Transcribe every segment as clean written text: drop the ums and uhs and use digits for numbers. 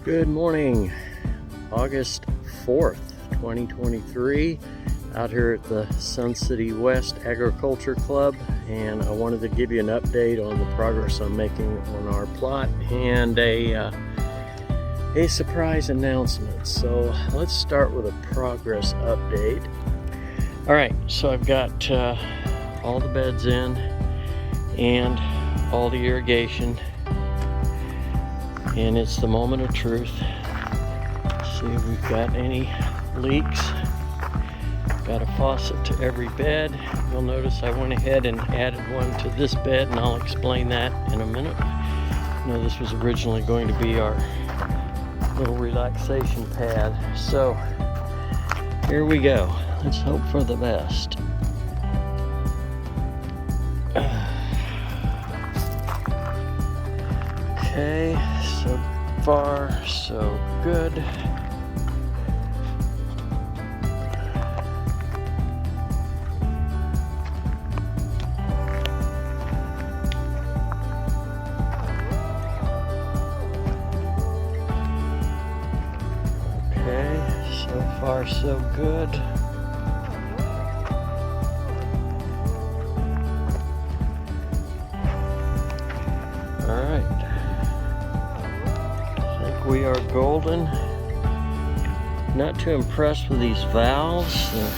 Good morning, August 4th, 2023, out here at the Sun City West Agriculture Club, and I wanted to give you an update on the progress I'm making on our plot and a surprise announcement. So let's start with a progress update. All right, so I've got all the beds in and all the irrigation, and it's the moment of truth. See if we've got any leaks. Got a faucet to every bed. You'll notice I went ahead and added one to this bed, and I'll explain that in a minute. You know, this was originally going to be our little relaxation pad. So here we go. Let's hope for the best. Okay, so far so good. Okay, so far so good. All right. We are golden. Not too impressed with these valves. They're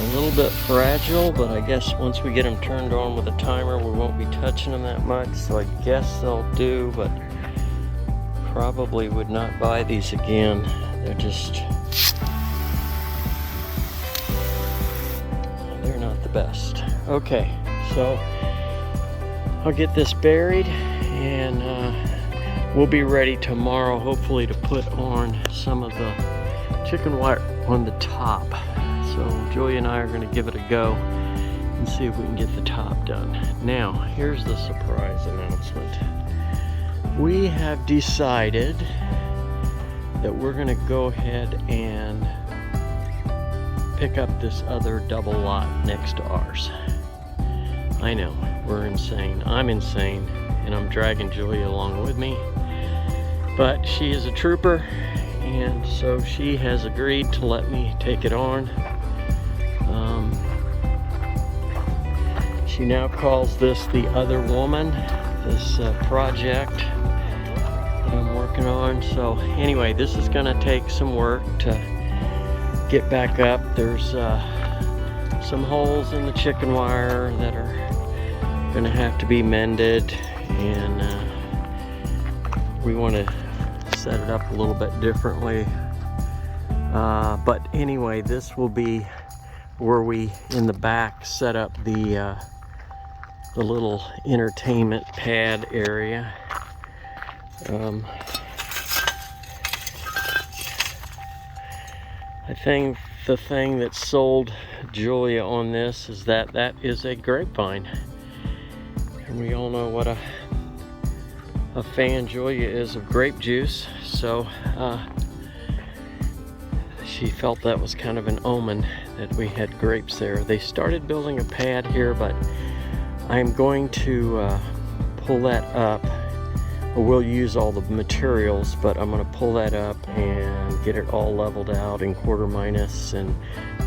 a little bit fragile, but I guess once we get them turned on with a timer, we won't be touching them that much. So I guess they'll do, but probably would not buy these again. They're not the best. Okay, so I'll get this buried, and we'll be ready tomorrow, hopefully, to put on some of the chicken wire on the top. So Julia and I are going to give it a go and see if we can get the top done. Now, here's the surprise announcement. We have decided that we're going to go ahead and pick up this other double lot next to ours. I know, we're insane. I'm insane, and I'm dragging Julia along with me. But she is a trooper, and so she has agreed to let me take it on. She now calls this the other woman, this project that I'm working on. So anyway, this is going to take some work to get back up. There's some holes in the chicken wire that are going to have to be mended, and we want to set it up a little bit differently, but anyway, this will be where we in the back set up the little entertainment pad area. I think the thing that sold Julia on this is that is a grapevine, and we all know what a fan Julia is of grape juice, so she felt that was kind of an omen that we had grapes there. They started building a pad here, but I'm going to pull that up. We'll use all the materials, but I'm going to pull that up and get it all leveled out in quarter minus and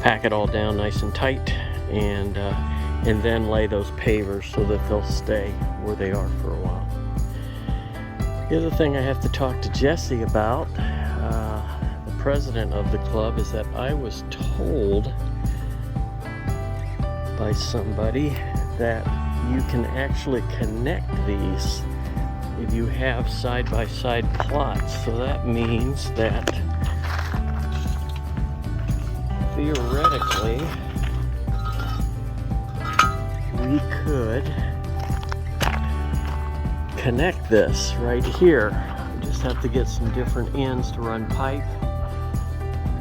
pack it all down nice and tight, and then lay those pavers so that they'll stay where they are for a while. The other thing I have to talk to Jesse about, the president of the club, is that I was told by somebody that you can actually connect these if you have side-by-side plots. So that means that theoretically we could connect this right here. We just have to get some different ends to run pipe,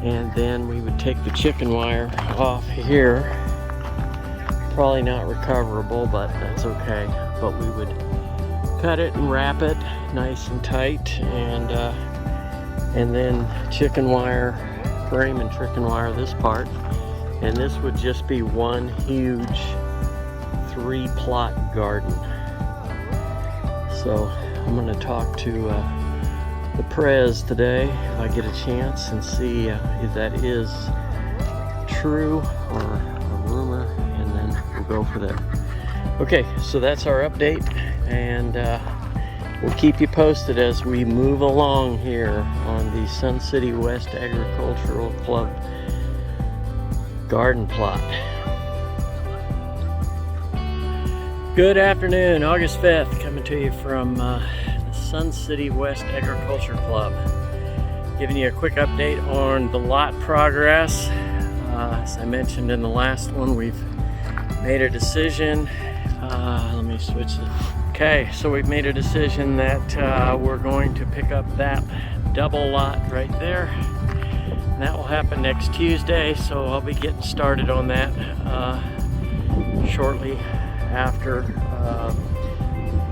and then we would take the chicken wire off here. Probably not recoverable, but that's okay. But we would cut it and wrap it nice and tight, and then chicken wire, frame and chicken wire this part, and this would just be one huge 3-plot garden. So I'm going to talk to the Prez today if I get a chance and see if that is true or a rumor, and then we'll go for that. Okay, so that's our update, and we'll keep you posted as we move along here on the Sun City West Agricultural Club garden plot. Good afternoon, August 5th, coming to you from the Sun City West Agriculture Club. Giving you a quick update on the lot progress. As I mentioned in the last one, we've made a decision. Let me switch it. Okay, so we've made a decision that we're going to pick up that double lot right there. And that will happen next Tuesday, so I'll be getting started on that shortly after.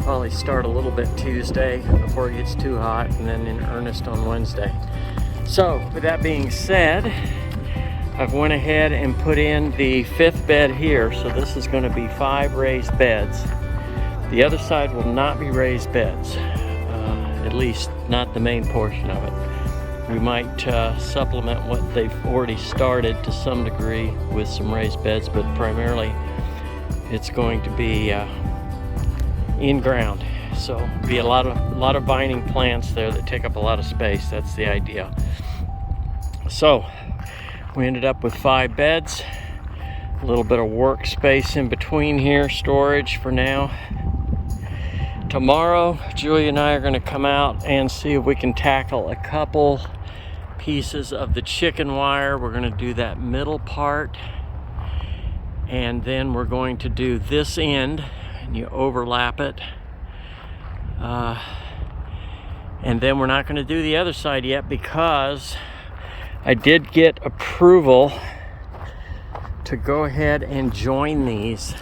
Probably start a little bit Tuesday before it gets too hot, and then in earnest on Wednesday. So with that being said, I've went ahead and put in the 5th bed here, so this is going to be 5 raised beds. The other side will not be raised beds, at least not the main portion of it. We might supplement what they've already started to some degree with some raised beds, but primarily it's going to be in ground. So be a lot of vining plants there that take up a lot of space. That's the idea. So we ended up with 5 beds, a little bit of workspace in between here, storage for now. Tomorrow, Julia and I are going to come out and see if we can tackle a couple pieces of the chicken wire. We're going to do that middle part, and then we're going to do this end, and you overlap it. And then we're not going to do the other side yet because I did get approval to go ahead and join these.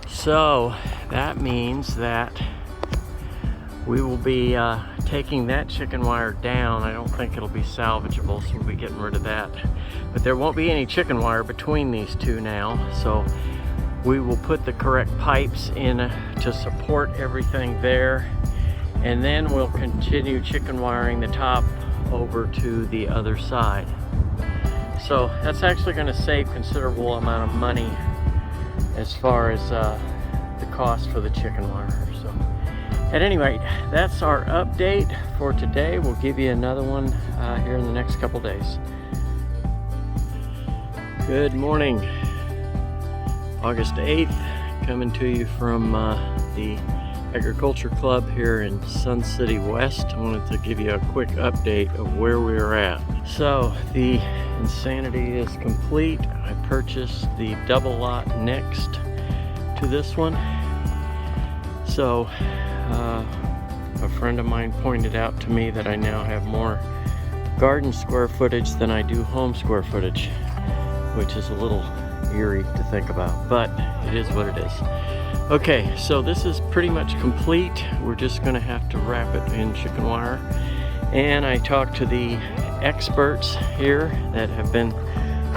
So that means that we will be taking that chicken wire down. I don't think it'll be salvageable, so we'll be getting rid of that. But there won't be any chicken wire between these two now, so we will put the correct pipes in to support everything there, and then we'll continue chicken wiring the top over to the other side. So that's actually going to save considerable amount of money as far as the cost for the chicken wire. So at any rate, that's our update for today. We'll give you another one here in the next couple days. Good morning. August 8th, coming to you from the Agriculture Club here in Sun City West. I wanted to give you a quick update of where we're at. So the insanity is complete. I purchased the double lot next to this one. So a friend of mine pointed out to me that I now have more garden square footage than I do home square footage, which is a little eerie to think about, but it is what it is. Okay, so this is pretty much complete. We're just going to have to wrap it in chicken wire, and I talked to the experts here that have been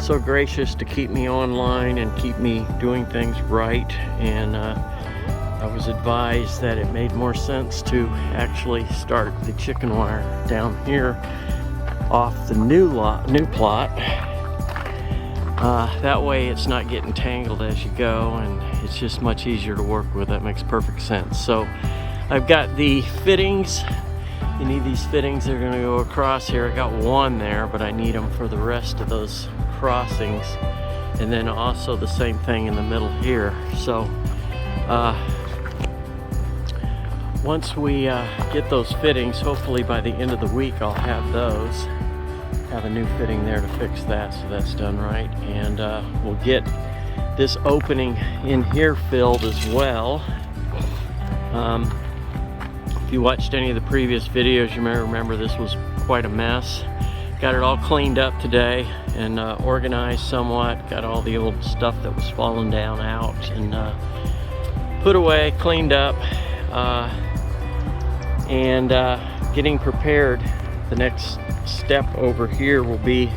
so gracious to keep me online and keep me doing things right, and I was advised that it made more sense to actually start the chicken wire down here off the new plot. That way it's not getting tangled as you go, and it's just much easier to work with. That makes perfect sense. So I've got the fittings. You need these fittings. They're going to go across here. I got one there, but I need them for the rest of those crossings, and then also the same thing in the middle here. So once we get those fittings, hopefully by the end of the week I'll have those. Have a new fitting there to fix that, so that's done right, and we'll get this opening in here filled as well. If you watched any of the previous videos, you may remember this was quite a mess. Got it all cleaned up today and organized somewhat. Got all the old stuff that was falling down out and put away, cleaned up, and getting prepared. The next step over here will be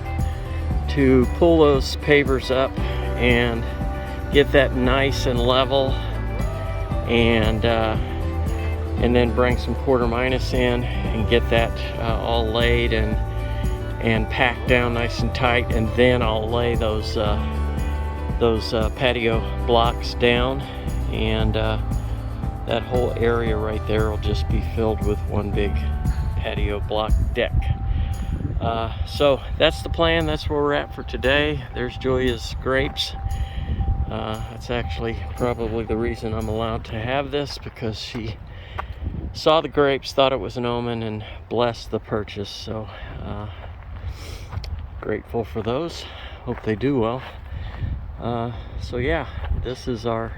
to pull those pavers up and get that nice and level, and and then bring some quarter minus in and get that all laid and packed down nice and tight, and then I'll lay those patio blocks down, and that whole area right there will just be filled with one big patio block deck. So that's the plan. That's where we're at for today. There's Julia's grapes. That's actually probably the reason I'm allowed to have this, because she saw the grapes, thought it was an omen, and blessed the purchase. So grateful for those. Hope they do well. So yeah, this is our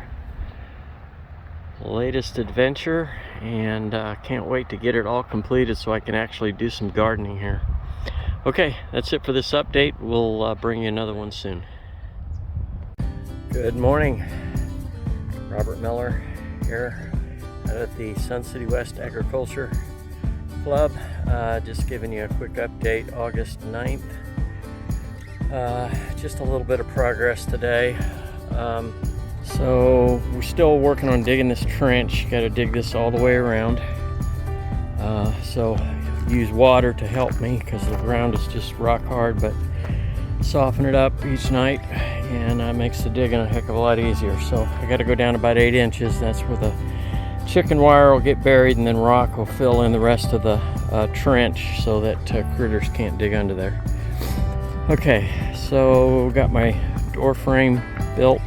latest adventure, and can't wait to get it all completed so I can actually do some gardening here. Okay, that's it for this update. We'll bring you another one soon. Good morning. Robert Miller here at the Sun City West Agriculture Club. Just giving you a quick update. August 9th. Just a little bit of progress today. So we're still working on digging this trench. Got to dig this all the way around. So use water to help me because the ground is just rock hard, but soften it up each night, and makes the digging a heck of a lot easier. So I got to go down about 8 inches. That's where the chicken wire will get buried, and then rock will fill in the rest of the trench so that critters can't dig under there. Okay, so got my door frame built.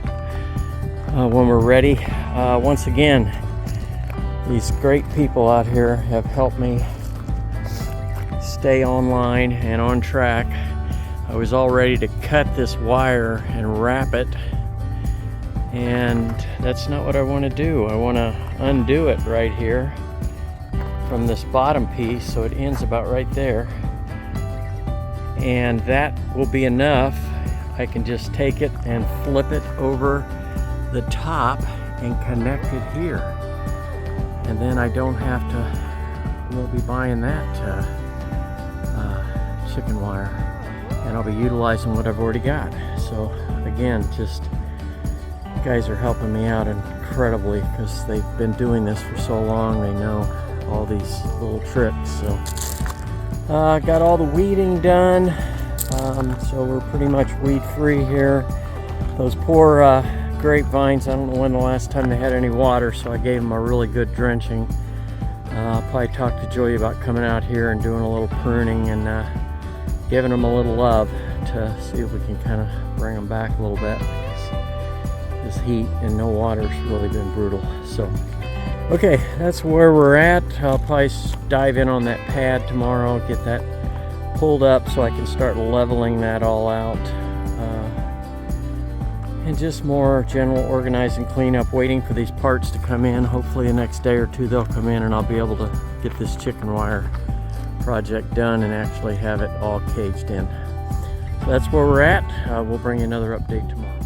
When we're ready, once again, these great people out here have helped me stay online and on track. I was all ready to cut this wire and wrap it, and that's not what I want to do. I want to undo it right here from this bottom piece, so it ends about right there, and that will be enough. I can just take it and flip it over the top and connect it here, and then I don't have to, won't be buying that chicken wire, and I'll be utilizing what I've already got. So again, just you guys are helping me out incredibly, because they've been doing this for so long. They know all these little tricks. So got all the weeding done, so we're pretty much weed free here. Those poor grapevines, I don't know when the last time they had any water, so I gave them a really good drenching. I'll probably talk to Joey about coming out here and doing a little pruning and giving them a little love to see if we can kind of bring them back a little bit, because this heat and no water's really been brutal. So okay, that's where we're at. I'll probably dive in on that pad tomorrow, get that pulled up so I can start leveling that all out, and just more general organizing, cleanup, waiting for these parts to come in. Hopefully the next day or two they'll come in, and I'll be able to get this chicken wire project done and actually have it all caged in. So that's where we're at. We'll bring you another update tomorrow.